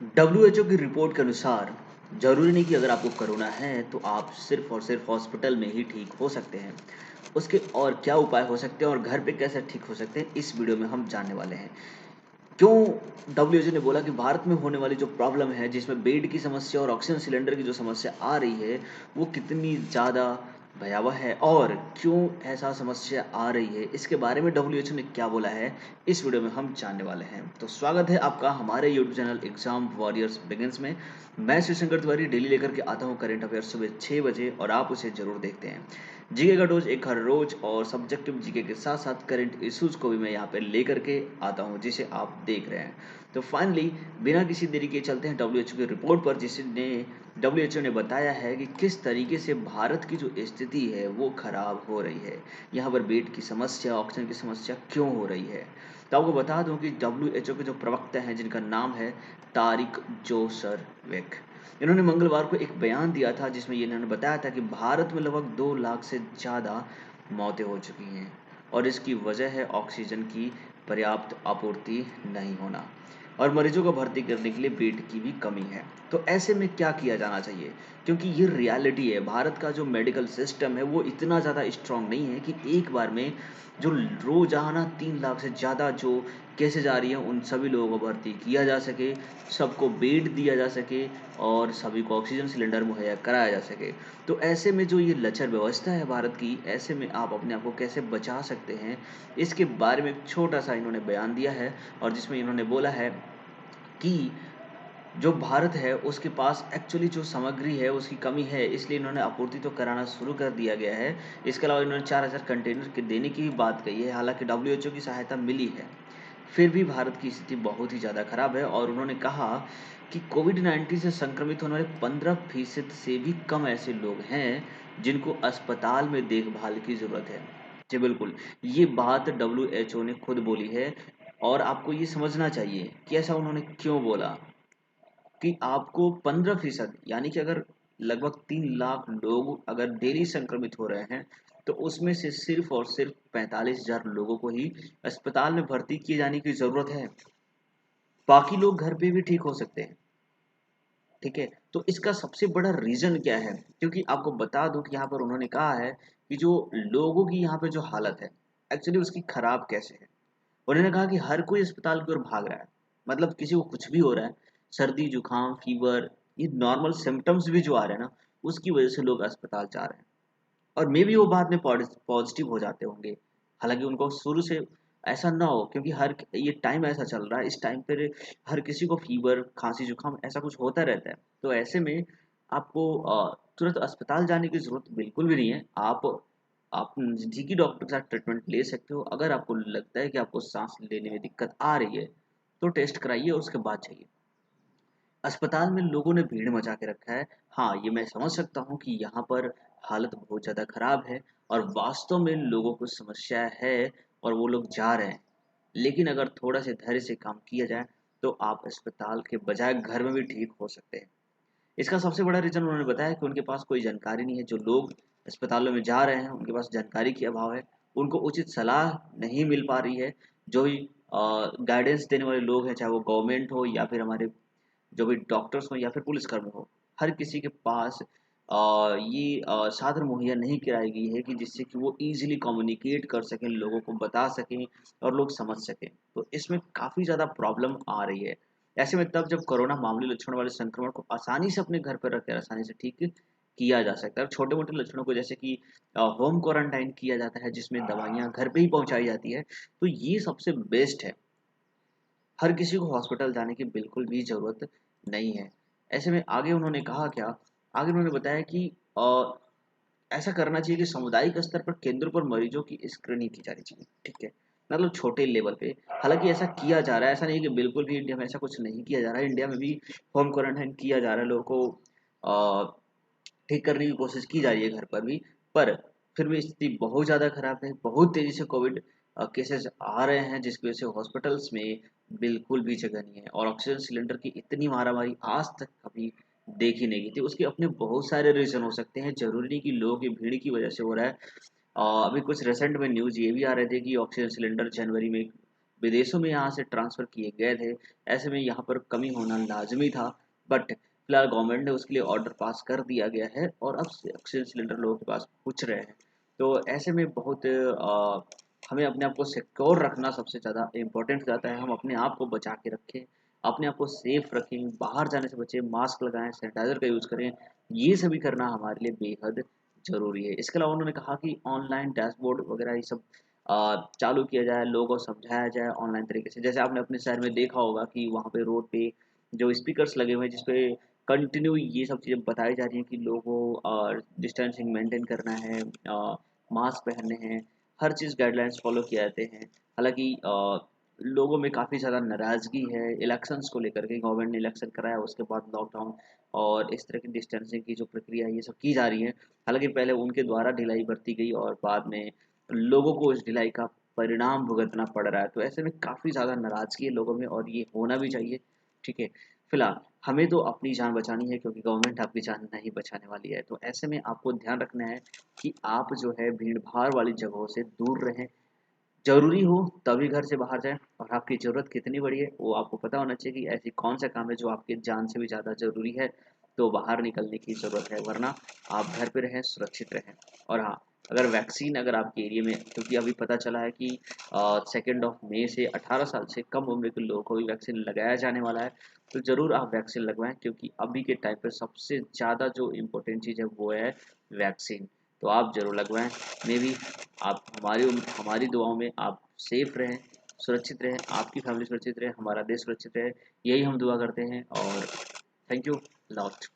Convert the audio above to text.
WHO की report के अनुसार जरूरी नहीं कि अगर आपको कोरोना है तो आप सिर्फ और सिर्फ हॉस्पिटल में ही ठीक हो सकते हैं। उसके और क्या उपाय हो सकते हैं और घर पे कैसे ठीक हो सकते हैं, इस वीडियो में हम जानने वाले हैं। क्यों डब्ल्यूएचओ ने बोला कि भारत में होने वाली जो प्रॉब्लम है, जिसमें बेड की समस्या और ऑक्सीजन सिलेंडर की जो समस्या आ रही है, वो कितनी ज़्यादा भयावह है और क्यों ऐसा समस्या आ रही है, इसके बारे में डब्ल्यूएचओ ने क्या बोला है, इस वीडियो में हम जानने वाले हैं। तो स्वागत है आपका हमारे YouTube channel exam warriors begins में। मैं श्री शंकर तिवारी डेली लेकर के आता हूँ करंट अफेयर सुबह 6 बजे और आप उसे जरूर देखते हैं। जीके का डोज एक हर रोज और सब्जेक्टिव जीके के साथ साथ करंट इश्यूज को भी मैं यहाँ पे लेकर के आता हूँ, जिसे आप देख रहे हैं। तो फाइनली बिना किसी देरी के चलते हैं डब्ल्यूएचओ की रिपोर्ट पर, जिसने डब्ल्यूएचओ ने बताया है कि किस तरीके से भारत की जो स्थिति है वो खराब हो रही है। यहाँ पर बेड की समस्या, ऑक्सीजन की समस्या क्यों हो रही है। तो आपको बता दूं कि डब्ल्यूएचओ के जो प्रवक्ता हैं, जिनका नाम है तारिक जोसरविक, इन्होंने मंगलवार को एक बयान दिया था जिसमें इन्होंने बताया था कि भारत में लगभग 2 लाख से ज़्यादा मौतें हो चुकी हैं और इसकी वजह है ऑक्सीजन की पर्याप्त आपूर्ति नहीं होना और मरीजों को भर्ती करने के लिए बेड की भी कमी है। तो ऐसे में क्या किया जाना चाहिए, क्योंकि ये रियलिटी है। भारत का जो मेडिकल सिस्टम है वो इतना ज़्यादा स्ट्रांग नहीं है कि एक बार में जो रोजाना 3 लाख से ज़्यादा जो केसेज आ रही हैं उन सभी लोगों को भर्ती किया जा सके, सबको बेड दिया जा सके और सभी को ऑक्सीजन सिलेंडर मुहैया कराया जा सके। तो ऐसे में जो ये लचर व्यवस्था है भारत की, ऐसे में आप अपने आप को कैसे बचा सकते हैं, इसके बारे में एक छोटा सा इन्होंने बयान दिया है और जिसमें इन्होंने बोला है कि जो भारत है उसके पास एक्चुअली जो सामग्री है उसकी कमी है, इसलिए इन्होंने आपूर्ति तो कराना शुरू कर दिया गया है। इसके अलावा इन्होंने 4,000 कंटेनर के देने की भी बात कही है। हालांकि डब्ल्यूएचओ की सहायता मिली है, फिर भी भारत की स्थिति बहुत ही ज़्यादा खराब है और उन्होंने कहा कि कोविड-19 से संक्रमित होने वाले 15% से भी कम ऐसे लोग हैं जिनको अस्पताल में देखभाल की ज़रूरत है। जी बिल्कुल, ये बात डब्ल्यूएचओ ने खुद बोली है और आपको ये समझना चाहिए कि ऐसा उन्होंने क्यों बोला। कि आपको 15% यानी कि अगर लगभग 3 लाख लोग अगर डेली संक्रमित हो रहे हैं, तो उसमें से सिर्फ और सिर्फ 45,000 लोगों को ही अस्पताल में भर्ती किए जाने की जरूरत है। बाकी लोग घर पे भी ठीक हो सकते हैं। ठीक है, तो इसका सबसे बड़ा रीजन क्या है, क्योंकि आपको बता दूं कि यहाँ पर उन्होंने कहा है कि जो लोगों की यहाँ पे जो हालत है एक्चुअली उसकी खराब कैसे है। उन्होंने कहा कि हर कोई अस्पताल की ओर भाग रहा है। मतलब किसी को कुछ भी हो रहा है, सर्दी जुकाम फीवर, ये नॉर्मल सिम्टम्स भी जो आ रहे हैं ना, उसकी वजह से लोग अस्पताल जा रहे हैं और मे बी वो बाद में पॉजिटिव हो जाते होंगे। हालांकि उनको शुरू से ऐसा ना हो, क्योंकि हर ये टाइम ऐसा चल रहा है, इस टाइम पर हर किसी को फीवर खांसी जुकाम ऐसा कुछ होता रहता है। तो ऐसे में आपको तुरंत अस्पताल जाने की जरूरत बिल्कुल भी नहीं है। आप नज़दीकी डॉक्टर के साथ ट्रीटमेंट ले सकते हो। अगर आपको लगता है कि आपको सांस लेने में दिक्कत आ रही है तो टेस्ट कराइए और उसके बाद जाइए। अस्पताल में लोगों ने भीड़ मचा के रखा है। हाँ, ये मैं समझ सकता हूँ कि यहाँ पर हालत बहुत ज़्यादा खराब है और वास्तव में लोगों को समस्या है और वो लोग जा रहे हैं। लेकिन अगर थोड़ा से धैर्य से काम किया जाए तो आप अस्पताल के बजाय घर में भी ठीक हो सकते हैं। इसका सबसे बड़ा रीज़न उन्होंने बताया कि उनके पास कोई जानकारी नहीं है। जो लोग अस्पतालों में जा रहे हैं उनके पास जानकारी की अभाव है, उनको उचित सलाह नहीं मिल पा रही है। जो भी गाइडेंस देने वाले लोग हैं, चाहे वो गवर्नमेंट हो या फिर हमारे जो भी डॉक्टर्स हो या फिर पुलिसकर्मी हो, हर किसी के पास ये साधन मुहैया नहीं कराई गई है कि जिससे कि वो ईजिली कम्युनिकेट कर सकें, लोगों को बता सकें और लोग समझ सकें। तो इसमें काफ़ी ज़्यादा प्रॉब्लम आ रही है। ऐसे में तब जब कोरोना मामूली लक्षण वाले संक्रमण को आसानी से अपने घर पर रखकर आसानी से ठीक किया जा सकता है। छोटे मोटे लक्षणों को जैसे कि होम क्वारंटाइन किया जाता है, जिसमें दवाइयाँ घर पे ही पहुंचाई जाती है, तो ये सबसे बेस्ट है। हर किसी को हॉस्पिटल जाने की बिल्कुल भी ज़रूरत नहीं है। ऐसे में आगे उन्होंने कहा क्या, आगे उन्होंने बताया कि ऐसा करना चाहिए कि सामुदायिक स्तर पर केंद्रों पर मरीजों की स्क्रीनिंग की जानी चाहिए। ठीक है, मतलब छोटे लेवल पे। हालांकि ऐसा किया जा रहा है, ऐसा नहीं कि बिल्कुल भी इंडिया में ऐसा कुछ नहीं किया जा रहा है। इंडिया में भी होम क्वारंटाइन किया जा रहा है, लोगों को ठीक करने की कोशिश की जा रही है घर पर भी। पर फिर भी स्थिति बहुत ज़्यादा खराब है। बहुत तेज़ी से कोविड केसेस आ रहे हैं, जिसकी वजह से हॉस्पिटल्स में बिल्कुल भी जगह नहीं है और ऑक्सीजन सिलेंडर की इतनी मारामारी आज तक कभी देखी नहीं गई थी। उसके अपने बहुत सारे रीज़न हो सकते हैं, ज़रूरी नहीं कि लोगों की भीड़ की वजह से हो रहा है। अभी कुछ रिसेंट में न्यूज़ ये भी आ रहे थे कि ऑक्सीजन सिलेंडर जनवरी में विदेशों में यहाँ से ट्रांसफ़र किए गए थे। ऐसे में यहाँ पर कमी होना लाज़मी था, बट फिलहाल गवर्नमेंट ने उसके लिए ऑर्डर पास कर दिया गया है और अब ऑक्सीजन सिलेंडर लोगों के पास पहुँच रहे हैं। तो ऐसे में बहुत हमें अपने आप को सिक्योर रखना सबसे ज़्यादा इम्पोर्टेंट हो जाता है। हम अपने आप को बचा के रखें, अपने आप को सेफ रखें, बाहर जाने से बचें, मास्क लगाएँ, सैनिटाइज़र का यूज़ करें। ये सभी करना हमारे लिए बेहद ज़रूरी है। इसके अलावा उन्होंने कहा कि ऑनलाइन डैशबोर्ड वगैरह ये सब चालू किया जाए, लोगों को समझाया जाए ऑनलाइन तरीके से। जैसे आपने अपने शहर में देखा होगा कि वहाँ पे रोड पे जो स्पीकर्स लगे हुए हैं, जिसपे कंटिन्यू ये सब चीज़ें बताई जा रही हैं कि लोगों को डिस्टेंसिंग मेंटेन करना है, मास्क पहनने हैं, हर चीज़ गाइडलाइंस फॉलो किए जाते हैं। हालाँकि लोगों में काफ़ी ज़्यादा नाराज़गी है इलेक्शंस को लेकर के। गवर्नमेंट ने इलेक्शन कराया, उसके बाद लॉकडाउन और इस तरह की डिस्टेंसिंग की जो प्रक्रिया है, ये सब की जा रही है। हालाँकि पहले उनके द्वारा ढिलाई बरती गई और बाद में लोगों को इस ढिलाई का परिणाम भुगतना पड़ रहा है। तो ऐसे में काफ़ी ज़्यादा नाराज़गी है लोगों में और ये होना भी चाहिए, ठीक है? फिलहाल हमें तो अपनी जान बचानी है क्योंकि गवर्नमेंट आपकी जान नहीं बचाने वाली है। तो ऐसे में आपको ध्यान रखना है कि आप जो है भीड़-भाड़ वाली जगहों से दूर रहें। ज़रूरी हो तभी घर से बाहर जाएँ और आपकी ज़रूरत कितनी बड़ी है, वो आपको पता होना चाहिए कि ऐसी कौन-सा काम है जो आपकी जान से भी ज़्यादा ज़रूरी है, तो बाहर निकलने की ज़रूरत है, वरना आप घर पे रहें, सुरक्षित रहें। और हाँ, अगर वैक्सीन अगर आपके एरिया में क्योंकि अभी पता चला है कि 2nd ऑफ मई से 18 साल से कम उम्र के लोगों को भी वैक्सीन लगाया जाने वाला है, तो ज़रूर आप वैक्सीन लगवाएँ क्योंकि अभी के टाइम पे सबसे ज़्यादा जो इम्पोर्टेंट चीज़ है वो है वैक्सीन। तो आप ज़रूर लगवाएँ। मेबी आप हमारी दुआओं में आप सेफ रहें, सुरक्षित रहें, आपकी फैमिली सुरक्षित रहे, हमारा देश सुरक्षित रहे, यही हम दुआ करते हैं और थैंक यू लॉट।